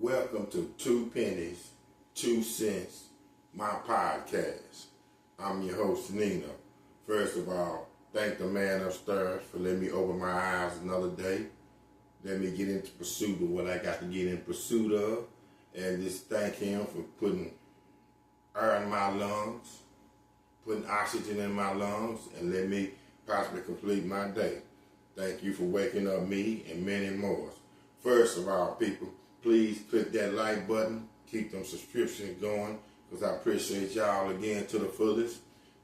Welcome to 2 Pennies, 2 Cents, my podcast. I'm your host, Nina. First of all, thank the man upstairs for letting me open my eyes another day. Let me get into pursuit of what I got to get in pursuit of. And just thank him for putting air in my lungs, putting oxygen in my lungs, and let me possibly complete my day. Thank you for waking up me and many more. First of all, people, please click that like button. Keep them subscriptions going because I appreciate y'all again to the fullest.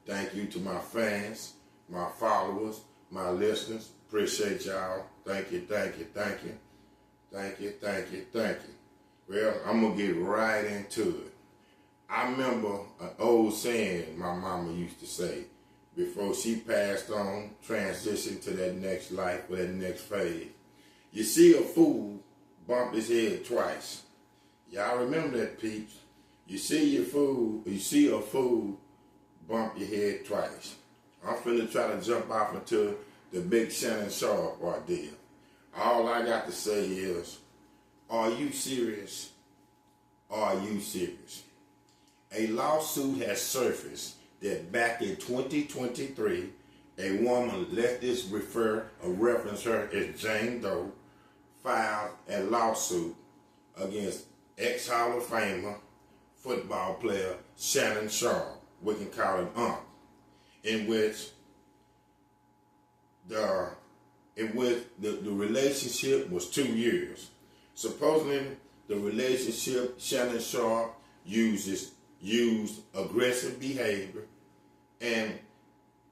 Thank you to my fans, my followers, my listeners. Appreciate y'all. Thank you, thank you, thank you. Thank you, thank you, thank you. Well, I'm going to get right into it. I remember an old saying my mama used to say before she passed on, transitioned to that next life or that next phase. You see a fool bump his head twice. Y'all remember that, peeps? You see a fool bump your head twice. I'm finna try to jump off into the big Shannon Sharpe ordeal. All I got to say is, are you serious? Are you serious? A lawsuit has surfaced that back in 2023, a woman, let this reference her as Jane Doe, filed a lawsuit against ex-Hall of Famer football player Shannon Sharpe, we can call him Unc, in which the relationship was 2 years. Supposedly, the relationship, Shannon Sharpe used aggressive behavior, and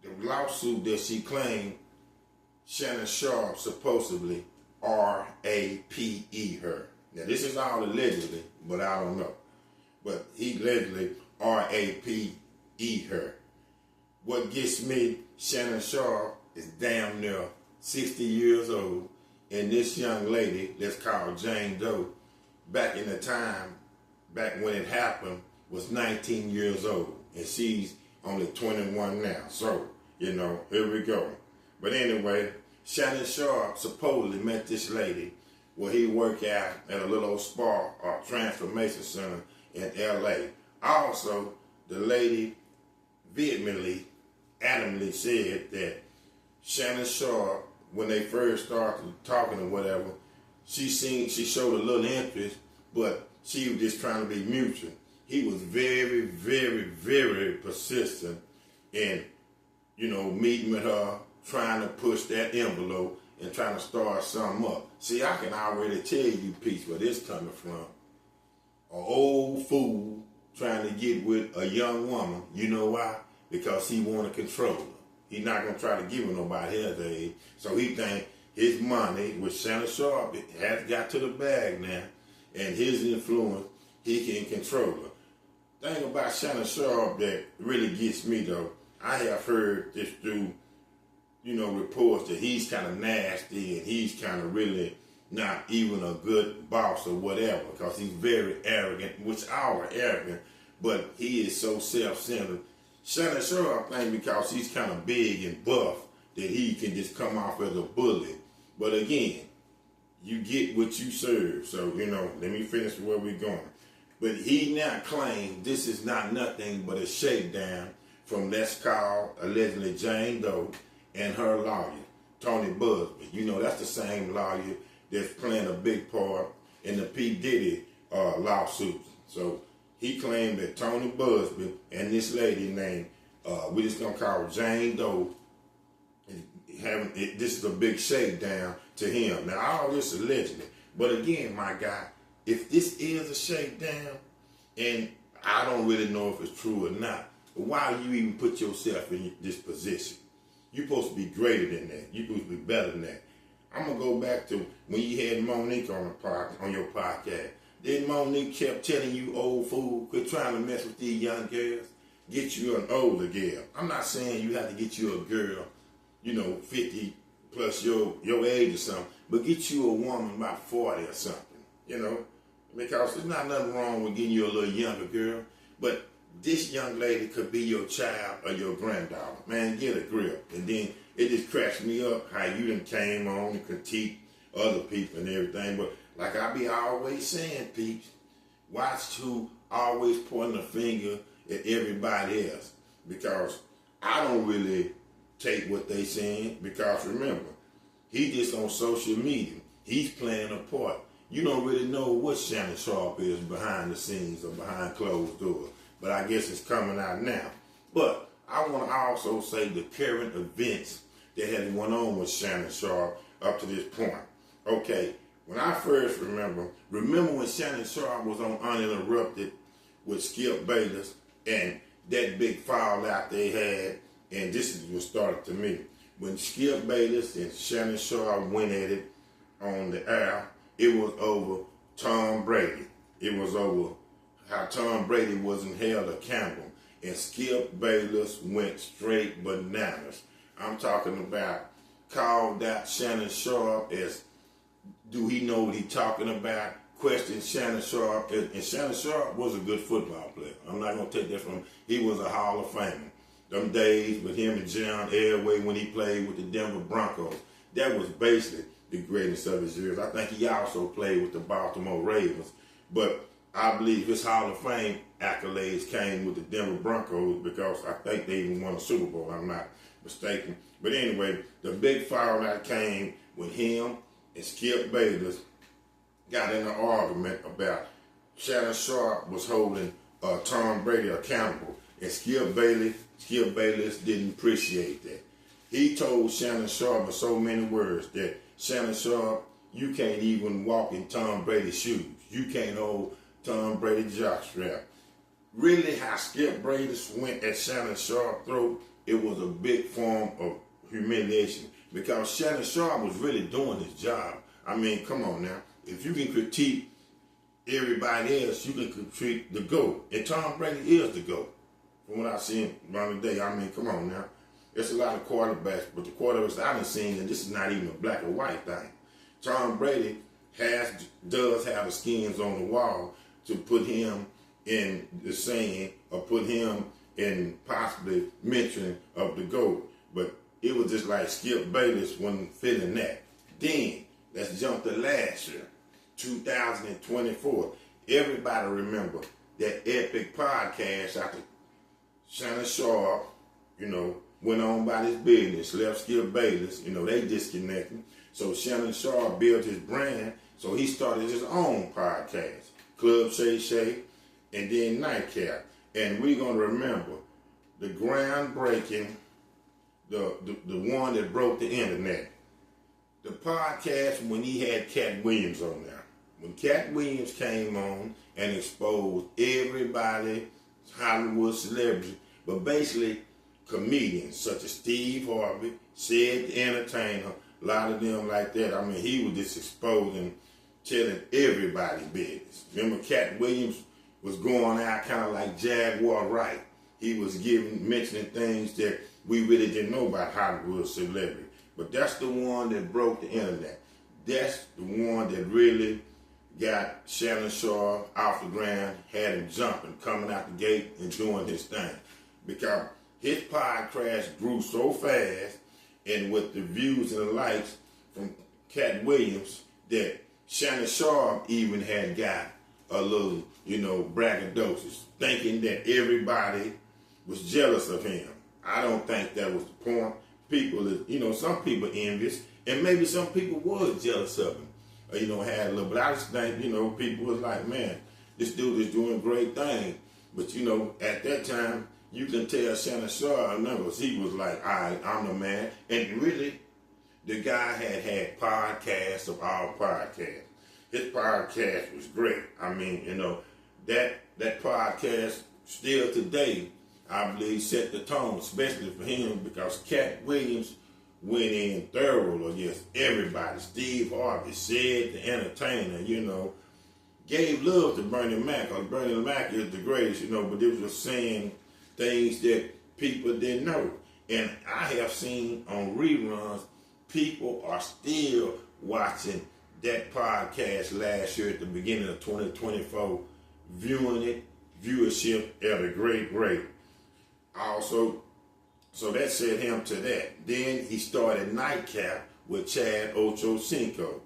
the lawsuit that she claimed Shannon Sharpe supposedly R.A.P.E. her. Now, this is all allegedly, but I don't know. But he allegedly R.A.P.E. her. What gets me, Shannon Sharpe is damn near 60 years old, and this young lady that's called Jane Doe, back in the time, back when it happened, was 19 years old, and she's only 21 now. So, here we go. But anyway, Shannon Sharpe supposedly met this lady where he worked out at a little old spa or transformation center in L.A. Also, the lady vehemently, adamantly said that Shannon Sharpe, when they first started talking or whatever, she showed a little interest, but she was just trying to be mutual. He was very, very, very persistent in, meeting with her, trying to push that envelope and trying to start something up. See, I can already tell you, Peach, where this coming from. An old fool trying to get with a young woman. You know why? Because he want to control her. He's not going to try to give her nobody else age. So he think his money with Shannon Sharpe has got to the bag now, and his influence, he can control her. Thing about Shannon Sharpe that really gets me, though, I have heard this through, reports that he's kind of nasty and he's kind of really not even a good boss or whatever, because he's very arrogant, which all are arrogant, but he is so self-centered. Shannon Sharpe, I think because he's kind of big and buff, that he can just come off as a bully. But again, you get what you serve. So, let me finish where we're going. But he now claims this is not nothing but a shakedown from, let's call, allegedly Jane Doe and her lawyer, Tony Busby. That's the same lawyer that's playing a big part in the P. Diddy lawsuit. So he claimed that Tony Busby and this lady named, we're just going to call her Jane Doe, this is a big shakedown to him. Now, all this allegedly. But again, my guy, if this is a shakedown, and I don't really know if it's true or not, why do you even put yourself in this position? You're supposed to be greater than that. You're supposed to be better than that. I'm going to go back to when you had Monique on your podcast. Then Monique kept telling you, old fool, quit trying to mess with these young girls. Get you an older girl. I'm not saying you have to get you a girl, 50 plus your age or something, but get you a woman about 40 or something, because there's not nothing wrong with getting you a little younger girl, but this young lady could be your child or your granddaughter. Man, get a grip. And then it just cracks me up how you done came on and critique other people and everything. But like I be always saying, peeps, watch who always pointing a finger at everybody else. Because I don't really take what they saying, because remember, he just on social media. He's playing a part. You don't really know what Shannon Sharpe is behind the scenes or behind closed doors. But I guess it's coming out now. But I want to also say the current events that has went on with Shannon Sharpe up to this point. Okay, when I first remember when Shannon Sharpe was on Uninterrupted with Skip Bayless and that big fallout they had, and this is what started to me. When Skip Bayless and Shannon Sharpe went at it on the air, it was over Tom Brady. It was over how Tom Brady wasn't held accountable. And Skip Bayless went straight bananas. I'm talking about called out Shannon Sharpe as, do he know what he's talking about? Questioned Shannon Sharpe. And Shannon Sharpe was a good football player. I'm not going to take that from him. He was a Hall of Famer. Them days with him and John Elway when he played with the Denver Broncos, that was basically the greatest of his years. I think he also played with the Baltimore Ravens. But I believe his Hall of Fame accolades came with the Denver Broncos because I think they even won a Super Bowl, I'm not mistaken. But anyway, the big fallout came when him and Skip Bayless got in an argument about Shannon Sharpe was holding Tom Brady accountable. And Skip Bayless didn't appreciate that. He told Shannon Sharpe in so many words that, Shannon Sharpe, you can't even walk in Tom Brady's shoes. You can't hold Tom Brady's jockstrap. Really, how Skip Bayless went at Shannon Sharpe's throat, it was a big form of humiliation because Shannon Sharpe was really doing his job. I mean, come on now. If you can critique everybody else, you can critique the GOAT. And Tom Brady is the GOAT. From what I've seen around the day, I mean, come on now. There's a lot of quarterbacks, but the quarterbacks I haven't seen, and this is not even a black or white thing. Tom Brady does have the skins on the wall to put him in the saying or put him in possibly mention of the GOAT. But it was just like Skip Bayless wasn't feeling that. Then, let's jump to last year, 2024. Everybody remember that epic podcast after Shannon Sharpe, went on about his business, left Skip Bayless, they disconnected. So Shannon Sharpe built his brand, so he started his own podcast, Club Shay Shay, and then Nightcap. And we're going to remember the groundbreaking, the one that broke the internet. The podcast when he had Cat Williams on there. When Cat Williams came on and exposed everybody, Hollywood celebrities, but basically comedians such as Steve Harvey, Sid the Entertainer, a lot of them like that. I mean, he was just exposing, telling everybody business. Remember, Cat Williams was going out kind of like Jaguar Wright. He was mentioning things that we really didn't know about Hollywood celebrity. But that's the one that broke the internet. That's the one that really got Shannon Sharpe off the ground, had him jumping, coming out the gate and doing his thing. Because his podcast grew so fast, and with the views and the likes from Cat Williams, that Shannon Sharpe even had got a little, braggadocious, thinking that everybody was jealous of him. I don't think that was the point. People, some people envious, and maybe some people was jealous of him. Had a little, but I just think, people was like, man, this dude is doing great things. But, at that time, you can tell Shannon Sharpe numbers. He was like, all right, I'm the man. And really, the guy had podcasts of all podcasts. His podcast was great. I mean, that podcast still today, I believe, set the tone, especially for him, because Cat Williams went in thorough against everybody. Steve Harvey, Sid the Entertainer, gave love to Bernie Mac, because Bernie Mac is the greatest, but they was just saying things that people didn't know. And I have seen on reruns, people are still watching that podcast last year at the beginning of 2024, viewing it, viewership at a great rate. Also, so that set him to that. Then he started Nightcap with Chad Ochocinco,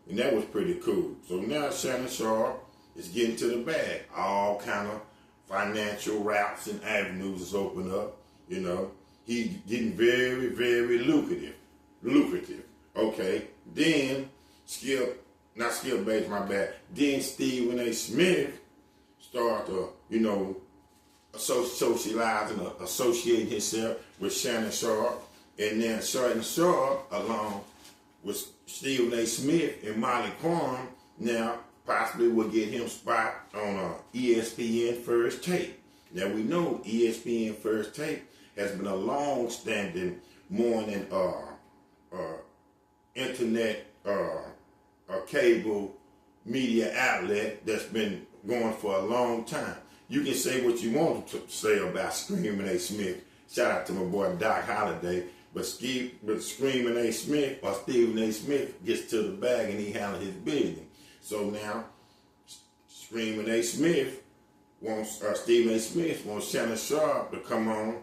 And that was pretty cool. So now Shannon Sharpe is getting to the bag. All kind of financial routes and avenues is open up. You know, he's getting very, very lucrative. Okay. Then Skip Bates, my bad. Then Stephen A. Smith started to, you know, socializing, associating himself with Shannon Sharpe. And then Shannon Sharpe, along with Stephen A. Smith and Molly Quam, now possibly will get him spot on ESPN First Take. Now we know ESPN First Take has been a long-standing morning internet cable media outlet that's been going for a long time. You can say what you want to say about Screaming A. Smith. Shout out to my boy Doc Holliday. But Screaming A. Smith or Stephen A. Smith gets to the bag and he handles his business. So now Screaming A. Smith wants Stephen A. Smith wants Shannon Sharpe to come on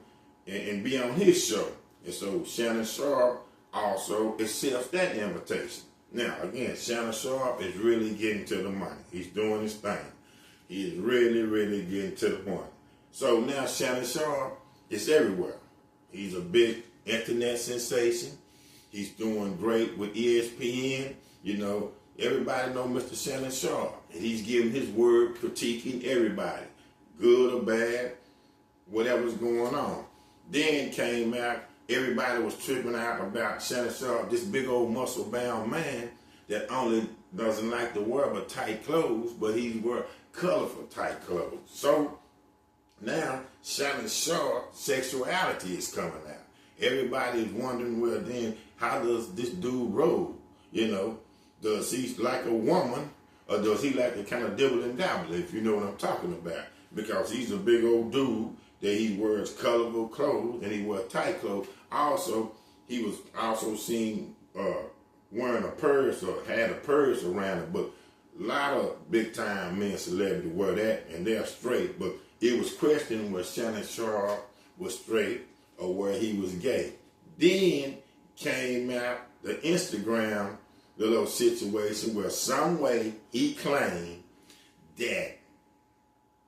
and be on his show. And so Shannon Sharpe also accepts that invitation. Now again, Shannon Sharpe is really getting to the money. He's doing his thing. He is really, really getting to the point. So now Shannon Sharpe is everywhere. He's a big internet sensation. He's doing great with ESPN. You know, everybody know Mr. Shannon Sharpe. And he's giving his word, critiquing everybody, good or bad, whatever's going on. Then came out, everybody was tripping out about Shannon Sharpe, this big old muscle-bound man that only doesn't like to wear but tight clothes, but he wear colorful tight clothes. So now Shannon Sharpe's sexuality is coming out. Everybody is wondering, well then, how does this dude roll? You know, does he like a woman or does he like to kind of dibble and dabble, if you know what I'm talking about? Because he's a big old dude that he wears colorful clothes and he wears tight clothes. Also, he was also seen wearing a purse or had a purse around it, but a lot of big time men celebrities wear that and they're straight, but it was questioned whether Shannon Sharpe was straight or where he was gay. Then came out the Instagram, the little situation where some way he claimed that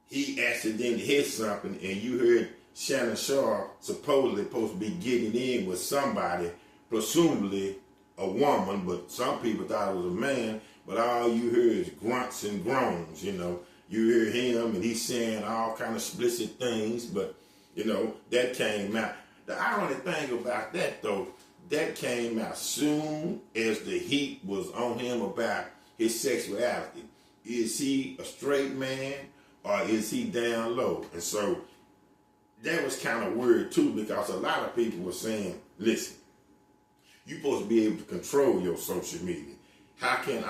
he accidentally hit something and you heard Shannon Sharpe supposedly supposed to be getting in with somebody, presumably a woman, but some people thought it was a man, but all you hear is grunts and groans, you know. You hear him and he's saying all kind of explicit things, but you know, that came out. The ironic thing about that though, that came out soon as the heat was on him about his sexuality. Is he a straight man or is he down low? And so that was kind of weird too, because a lot of people were saying, listen, you're supposed to be able to control your social media. How can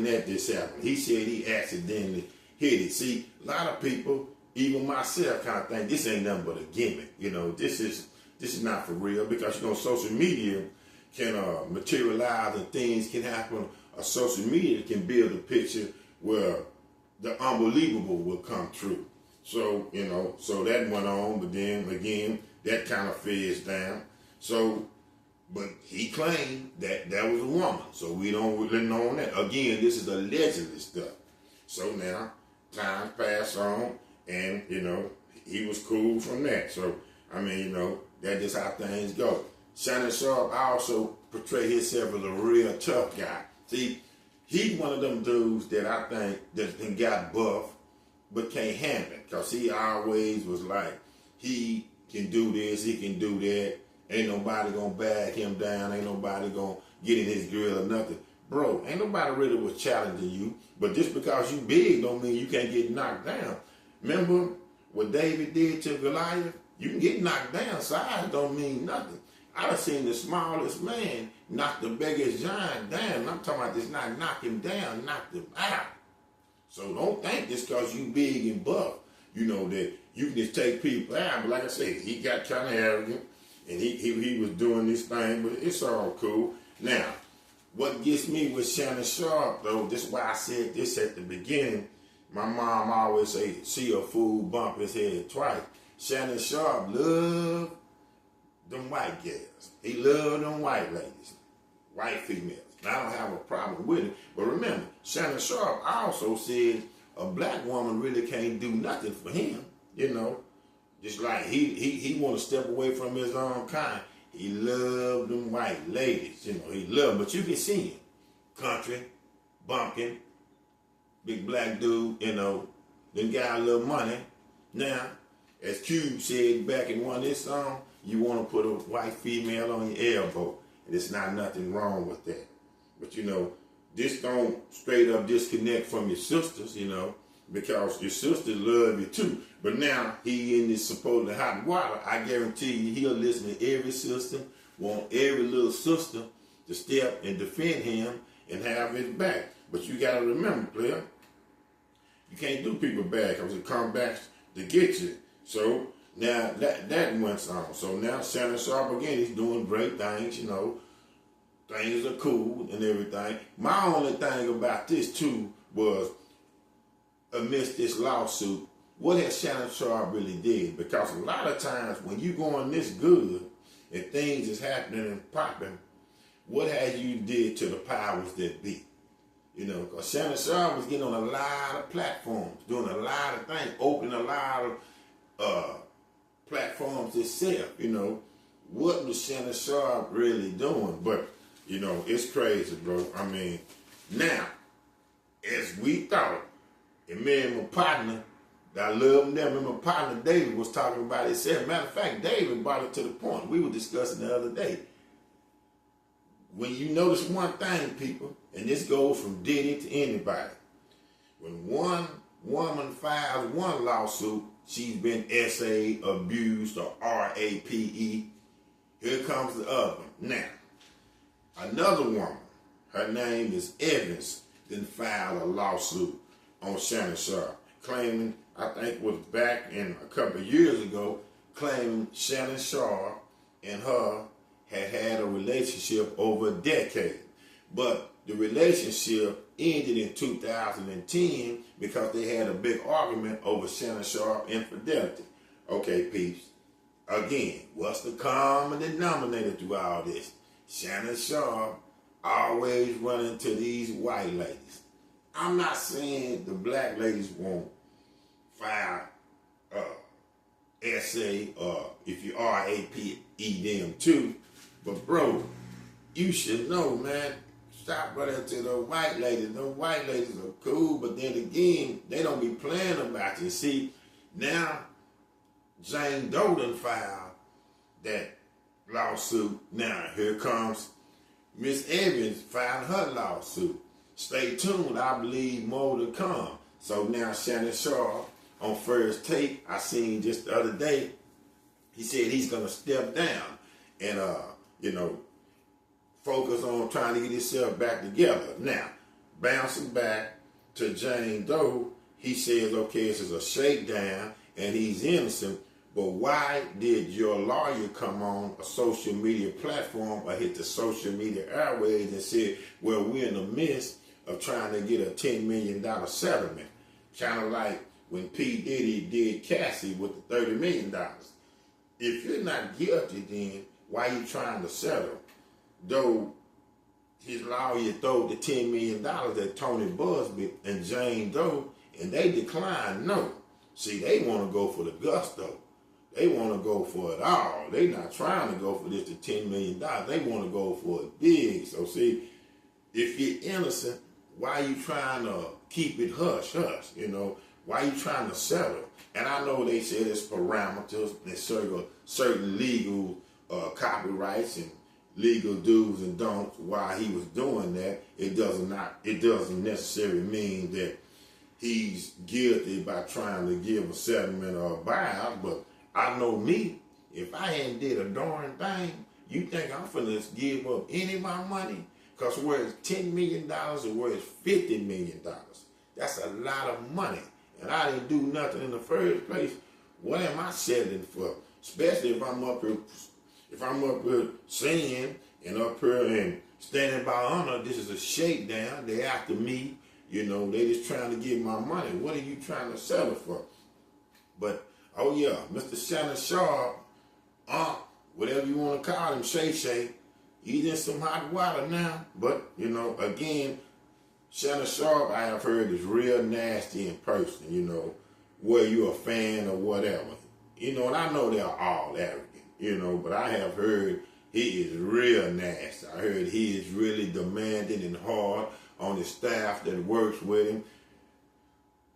that just happen? He said he accidentally hit it. See, a lot of people, even myself, kind of think this ain't nothing but a gimmick. You know, this is not for real, because you know social media can materialize and things can happen. Social media can build a picture where the unbelievable will come true. So you know, so that went on, but then again that kind of fades down. So, but he claimed that that was a woman, so we don't really know on that. Again, this is allegedly stuff. So now time passed on, and you know he was cool from that. So I mean, you know, that's just how things go. Shannon Sharpe also portrayed himself as a real tough guy. See, he's one of them dudes that I think that got buff but can't handle it, because he always was like, he can do this, he can do that. Ain't nobody gonna bag him down. Ain't nobody gonna get in his grill or nothing. Bro, ain't nobody really was challenging you. But just because you big don't mean you can't get knocked down. Remember what David did to Goliath? You can get knocked down. Size don't mean nothing. I done seen the smallest man knock the biggest giant down. I'm talking about this, not knock him down, knock him out. So don't think just because you big and buff, you know, that you can just take people out. But like I said, he got kind of arrogant, and he was doing this thing, but it's all cool. Now, what gets me with Shannon Sharpe, though, this is why I said this at the beginning. My mom always say, see a fool bump his head twice. Shannon Sharpe loved them white girls. He loved them white ladies, white females. I don't have a problem with it. But remember, Shannon Sharpe also said a black woman really can't do nothing for him, you know. Just like he want to step away from his own kind. He loved them white ladies, you know. He loved, but you can see him. Country, bumpkin, big black dude, you know. Then got a little money. Now, as Cube said back in one of his songs, you want to put a white female on your elbow. And there's not nothing wrong with that. But, you know, this don't straight up disconnect from your sisters, you know, because your sisters love you too. But now he in this supposed hot water, I guarantee you he'll listen to every sister, want every little sister to step and defend him and have his back. But you got to remember, player, you can't do people bad because it comes back to get you. So now that went on. So now Shannon Sharpe again, he's doing great things, you know. Things are cool and everything. My only thing about this too was amidst this lawsuit, what has Shannon Sharpe really did? Because a lot of times when you going this good and things is happening and popping, what has you did to the powers that be? You know, because Shannon Sharpe was getting on a lot of platforms, doing a lot of things, opening a lot of platforms itself, you know. What was Shannon Sharpe really doing? But, you know, it's crazy, bro. I mean, now, as we thought, and me and my partner, I love them, and my partner David was talking about it. Said, matter of fact, David brought it to the point. We were discussing the other day. When you notice one thing, people, and this goes from Diddy to anybody, when one woman files one lawsuit, she's been SA, abused, or RAPE, here comes the other one. Now, another woman, her name is Evans, then filed a lawsuit on Shannon Sharpe, claiming, I think it was back in a couple of years ago, claiming Shannon Sharpe and her had a relationship over a decade. But the relationship ended in 2010 because they had a big argument over Shannon Sharpe infidelity. Okay, peeps. Again, what's the common denominator through all this? Shannon Sharpe always running to these white ladies. I'm not saying the black ladies won't file SA or if you RAPE them too. But bro, you should know, man, stop running to the white ladies. The white ladies are cool, but then again, they don't be playing about you. See, now Jane Doe done filed that lawsuit. Now here comes Miss Evans filing her lawsuit. Stay tuned, I believe more to come. So now Shannon Sharpe on First Take, I seen just the other day, he said he's gonna step down and you know, focus on trying to get himself back together. Now, bouncing back to Jane Doe, he says, okay, this is a shakedown and he's innocent, but why did your lawyer come on a social media platform or hit the social media airwaves and say, well, we're in the midst of trying to get a $10 million settlement? Kind of like when P. Diddy did Cassie with the $30 million. If you're not guilty, then why you trying to settle? Though his lawyer threw the $10 million at Tony Busby and Jane Doe, and they declined no. See, they want to go for the gusto. They want to go for it all. They not trying to go for this to $10 million. They want to go for it big. So see, if you're innocent, why you trying to keep it hush, you know? Why you trying to settle? And I know they say there's parameters and certain legal copyrights and legal do's and don'ts why he was doing that. It doesn't necessarily mean that he's guilty by trying to give a settlement or a buyout, but I know me, if I hadn't did a darn thing, you think I'm finna give up any of my money? Because where it's $10 million or where it's $50 million, that's a lot of money. And I didn't do nothing in the first place. What am I settling for? Especially if I'm up here singing and up here and standing by honor, this is a shakedown. They after me. You know, they just trying to get my money. What are you trying to settle for? But, oh yeah, Mr. Shannon Sharpe, whatever you want to call him, Shay Shay, He's in some hot water now. But, you know, again, Shannon Sharpe, I have heard, is real nasty in person, you know, whether you're a fan or whatever. You know, and I know they're all arrogant, you know, but I have heard he is real nasty. I heard he is really demanding and hard on the staff that works with him.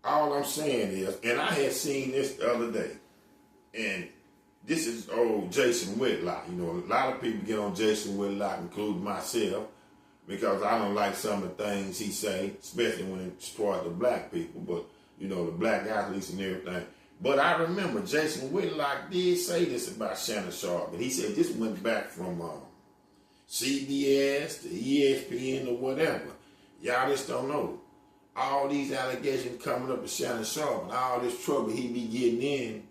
All I'm saying is, and I had seen this the other day, and this is old Jason Whitlock. You know, a lot of people get on Jason Whitlock, including myself, because I don't like some of the things he say, especially when it's toward the black people, but, you know, the black athletes and everything. But I remember Jason Whitlock did say this about Shannon Sharpe, and he said this went back from CBS to ESPN or whatever. Y'all just don't know. All these allegations coming up to Shannon Sharpe and all this trouble he be getting in,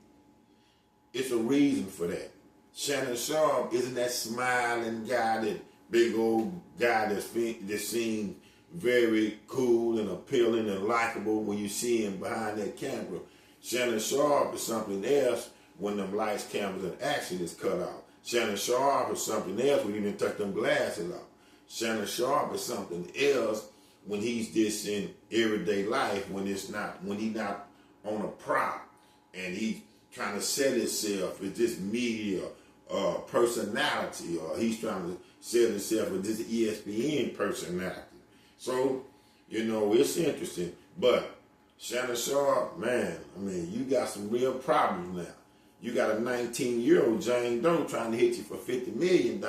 it's a reason for that. Shannon Sharpe isn't that smiling guy, that big old guy that seems very cool and appealing and likable when you see him behind that camera. Shannon Sharpe is something else when them lights, cameras, and action is cut off. Shannon Sharpe is something else when you didn't touch them glasses off. Shannon Sharpe is something else when he's just in everyday life, when he's not on a prop and he's trying to set himself with this media personality, or he's trying to set himself with this ESPN personality. So, you know, it's interesting. But Shannon Sharpe, man, I mean, you got some real problems now. You got a 19-year-old Jane Doe trying to hit you for $50 million,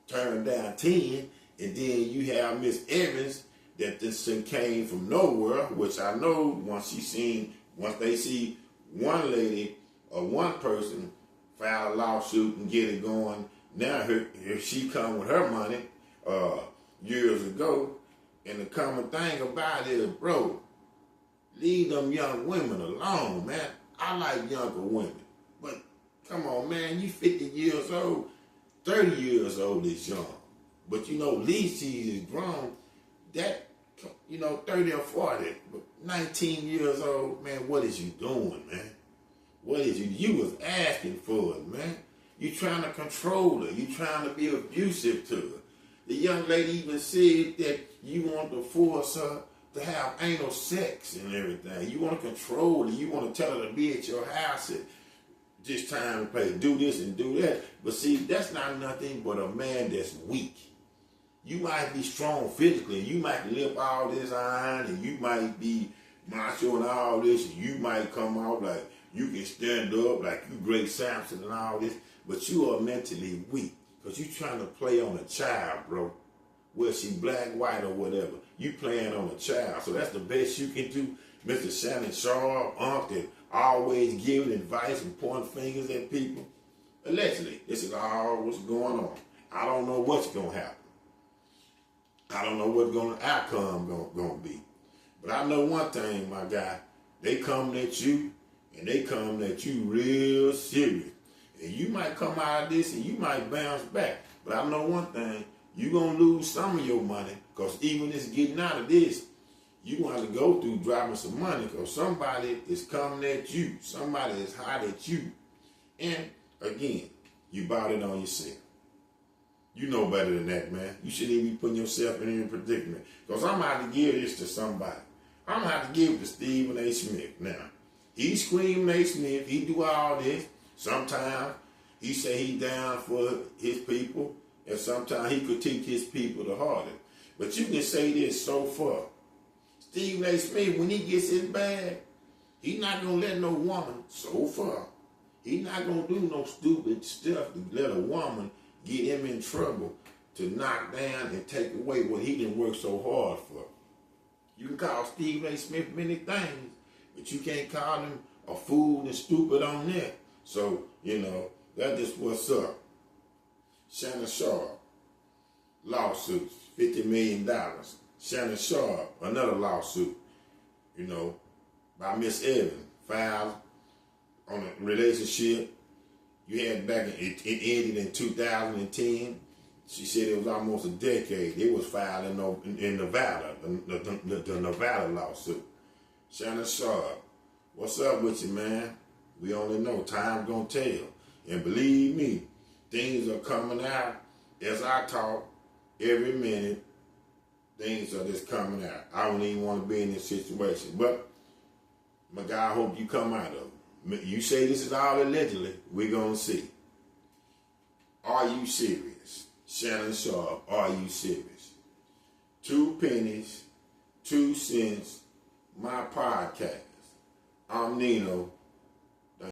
turn down 10, and then you have Miss Evans that this thing came from nowhere, which I know once they see one lady or one person file a lawsuit and get it going, now if she come with her money years ago, and the common thing about it is, bro, leave them young women alone, man. I like younger women. But come on, man, you 50 years old, 30 years old is young. But you know, Lacey is grown, that, you know, 30 or 40, but 19 years old, man, what is you doing, man? What is you was asking for it, man. You trying to control her. You trying to be abusive to her. The young lady even said that you want to force her to have anal sex and everything. You want to control her. You want to tell her to be at your house at this time and play, do this and do that. But see, that's not nothing but a man that's weak. You might be strong physically. You might lift all this iron, and you might be macho and all this, and you might come out like you can stand up like you Great Samson and all this, but you are mentally weak because you trying to play on a child, bro. Whether she black, white, or whatever. You playing on a child. So that's the best you can do. Mr. Shannon Sharpe, that always giving advice and pointing fingers at people. Allegedly, this is all what's going on. I don't know what's going to happen. I don't know what the outcome going to be. But I know one thing, my guy. They coming at you, and they coming at you real serious. And you might come out of this, and you might bounce back. But I know one thing. You're going to lose some of your money, because even this getting out of this, you're going to have to go through dropping some money, because somebody is coming at you. Somebody is hot at you. And, again, you bought it on yourself. You know better than that, man. You shouldn't even be putting yourself in any predicament. Because I'm going to have to give this to somebody. I'm going to have to give it to Stephen A. Smith. Now, he screaming A. Smith. He do all this. Sometimes he say he down for his people. And sometimes he critique his people the hardest. But you can say this so far. Stephen A. Smith, when he gets his bag, he not going to let no woman, so far, he not going to do no stupid stuff to let a woman get him in trouble to knock down and take away what he didn't work so hard for. You can call Stephen A. Smith many things, but you can't call him a fool and stupid on that. So, you know, that's just what's up. Shannon Sharpe, lawsuits, $50 million. Shannon Sharpe, another lawsuit, you know, by Miss Evans, filed on a relationship you had back in, it ended in 2010. She said it was almost a decade. It was filed in Nevada, the Nevada lawsuit. Shannon Sharpe, what's up with you, man? We only know time's gonna tell. And believe me, things are coming out as I talk, every minute, things are just coming out. I don't even want to be in this situation. But, my God, I hope you come out of it. You say this is all allegedly, we're going to see. Are you serious? Shannon Sharpe, are you serious? 2 pennies, 2 cents, my podcast. I'm Nino.